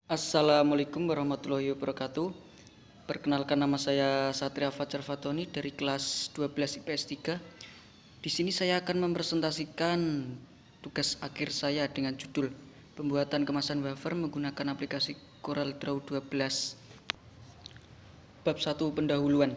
Assalamualaikum warahmatullahi wabarakatuh. Perkenalkan, nama saya Satria Fajar Fatoni dari kelas 12 IPS 3. Di sini saya akan mempresentasikan tugas akhir saya dengan judul Pembuatan Kemasan Wafer Menggunakan Aplikasi CorelDRAW 12. Bab 1, Pendahuluan.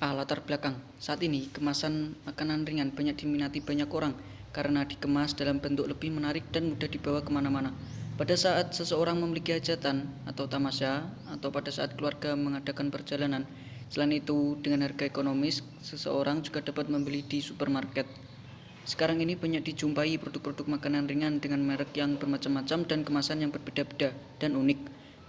Latar belakang. Saat ini kemasan makanan ringan banyak diminati banyak orang karena dikemas dalam bentuk lebih menarik dan mudah dibawa kemana-mana. Pada saat seseorang memiliki hajatan atau tamasya, atau pada saat keluarga mengadakan perjalanan. Selain itu, dengan harga ekonomis, seseorang juga dapat membeli di supermarket. Sekarang ini banyak dijumpai produk-produk makanan ringan dengan merek yang bermacam-macam dan kemasan yang berbeda-beda dan unik.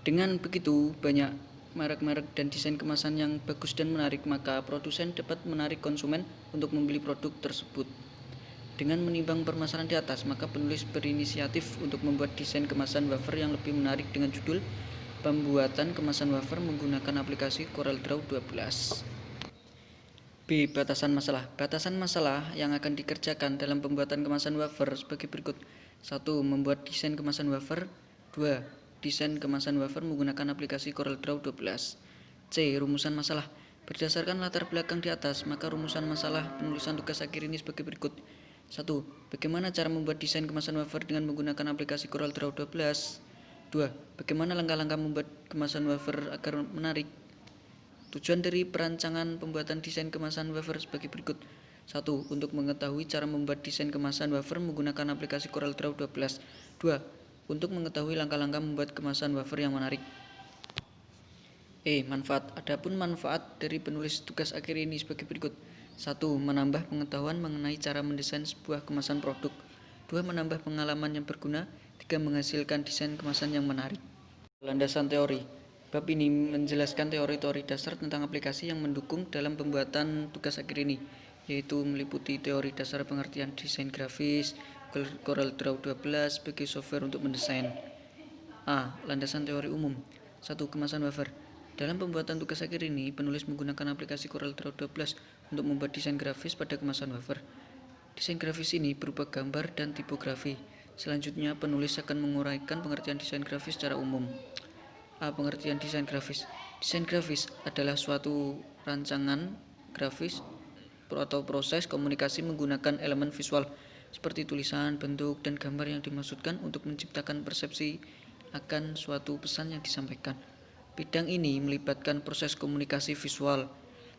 Dengan begitu banyak merek-merek dan desain kemasan yang bagus dan menarik, maka produsen dapat menarik konsumen untuk membeli produk tersebut. Dengan menimbang permasalahan di atas, maka penulis berinisiatif untuk membuat desain kemasan wafer yang lebih menarik dengan judul Pembuatan Kemasan Wafer Menggunakan Aplikasi CorelDRAW 12. B. Batasan masalah. Batasan masalah yang akan dikerjakan dalam pembuatan kemasan wafer sebagai berikut. 1. Membuat desain kemasan wafer. 2. Desain kemasan wafer menggunakan aplikasi CorelDRAW 12. C. Rumusan masalah. Berdasarkan latar belakang di atas, maka rumusan masalah penulisan tugas akhir ini sebagai berikut. 1. Bagaimana cara membuat desain kemasan wafer dengan menggunakan aplikasi CorelDRAW 12? 2. Bagaimana langkah-langkah membuat kemasan wafer agar menarik? Tujuan dari perancangan pembuatan desain kemasan wafer sebagai berikut. 1. Untuk mengetahui cara membuat desain kemasan wafer menggunakan aplikasi CorelDRAW 12. 2. Untuk mengetahui langkah-langkah membuat kemasan wafer yang menarik. Manfaat. Adapun manfaat dari penulis tugas akhir ini sebagai berikut. 1. Menambah pengetahuan mengenai cara mendesain sebuah kemasan produk. 2. Menambah pengalaman yang berguna. 3. Menghasilkan desain kemasan yang menarik. Landasan teori. Bab ini menjelaskan teori-teori dasar tentang aplikasi yang mendukung dalam pembuatan tugas akhir ini, yaitu meliputi teori dasar pengertian desain grafis, CorelDRAW 12 sebagai software untuk mendesain. Landasan teori umum. 1. Kemasan wafer. Dalam pembuatan tugas akhir ini, penulis menggunakan aplikasi CorelDRAW 12 untuk membuat desain grafis pada kemasan wafer. Desain grafis ini berupa gambar dan tipografi. Selanjutnya, penulis akan menguraikan pengertian desain grafis secara umum. Pengertian desain grafis. Desain grafis adalah suatu rancangan grafis atau proses komunikasi menggunakan elemen visual seperti tulisan, bentuk, dan gambar yang dimaksudkan untuk menciptakan persepsi akan suatu pesan yang disampaikan. Bidang ini melibatkan proses komunikasi visual.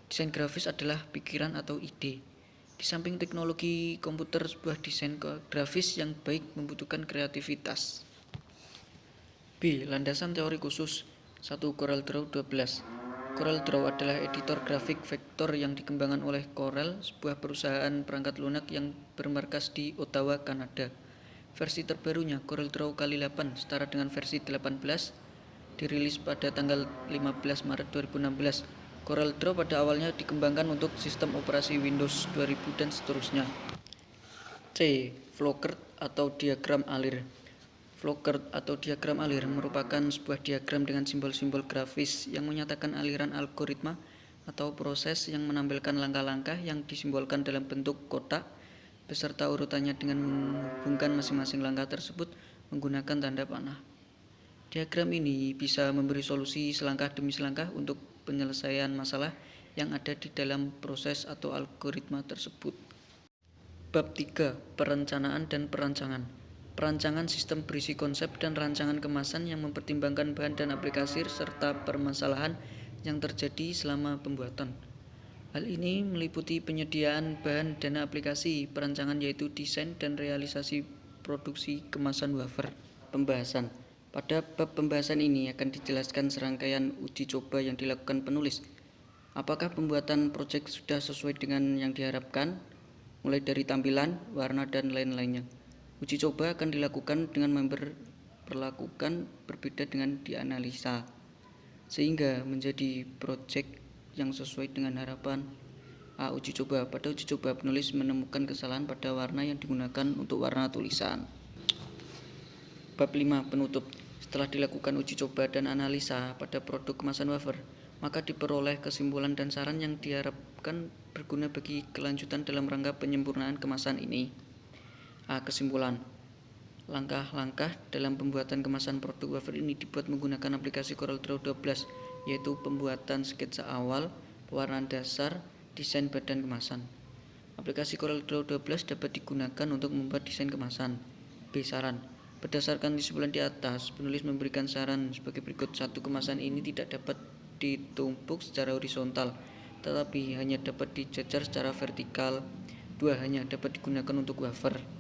Desain grafis adalah pikiran atau ide. Di samping teknologi komputer, sebuah desain grafis yang baik membutuhkan kreativitas. B. Landasan teori khusus. 1. CorelDRAW 12. CorelDRAW adalah editor grafik vektor yang dikembangkan oleh Corel, sebuah perusahaan perangkat lunak yang bermarkas di Ottawa, Kanada. Versi terbarunya, CorelDRAW kali 8 setara dengan versi 18, dirilis pada tanggal 15 Maret 2016. CorelDRAW pada awalnya dikembangkan untuk sistem operasi Windows 2000 dan seterusnya. C. Flowchart atau diagram alir. Flowchart atau diagram alir merupakan sebuah diagram dengan simbol-simbol grafis yang menyatakan aliran algoritma atau proses yang menampilkan langkah-langkah yang disimbolkan dalam bentuk kotak beserta urutannya dengan menghubungkan masing-masing langkah tersebut menggunakan tanda panah. Diagram ini bisa memberi solusi selangkah demi selangkah untuk penyelesaian masalah yang ada di dalam proses atau algoritma tersebut. Bab 3. Perencanaan dan perancangan. Perancangan sistem berisi konsep dan rancangan kemasan yang mempertimbangkan bahan dan aplikasi serta permasalahan yang terjadi selama pembuatan. Hal ini meliputi penyediaan bahan dan aplikasi, perancangan yaitu desain dan realisasi produksi kemasan wafer. Pembahasan. Pada bab pembahasan ini akan dijelaskan serangkaian uji coba yang dilakukan penulis. Apakah pembuatan proyek sudah sesuai dengan yang diharapkan, mulai dari tampilan, warna, dan lain-lainnya. Uji coba akan dilakukan dengan memperlakukan berbeda dengan dianalisa, sehingga menjadi proyek yang sesuai dengan harapan. Uji coba. Pada uji coba, penulis menemukan kesalahan pada warna yang digunakan untuk warna tulisan. Bab 5. Penutup. Setelah dilakukan uji coba dan analisa pada produk kemasan wafer, maka diperoleh kesimpulan dan saran yang diharapkan berguna bagi kelanjutan dalam rangka penyempurnaan kemasan ini. Kesimpulan. Langkah-langkah dalam pembuatan kemasan produk wafer ini dibuat menggunakan aplikasi CorelDRAW 12, yaitu pembuatan sketsa awal, pewarnaan dasar, desain badan kemasan. Aplikasi CorelDRAW 12 dapat digunakan untuk membuat desain kemasan. B. Saran. Berdasarkan kesimpulan di atas, penulis memberikan saran sebagai berikut. 1. Kemasan ini tidak dapat ditumpuk secara horizontal, tetapi hanya dapat dijajar secara vertikal. 2. Hanya dapat digunakan untuk wafer.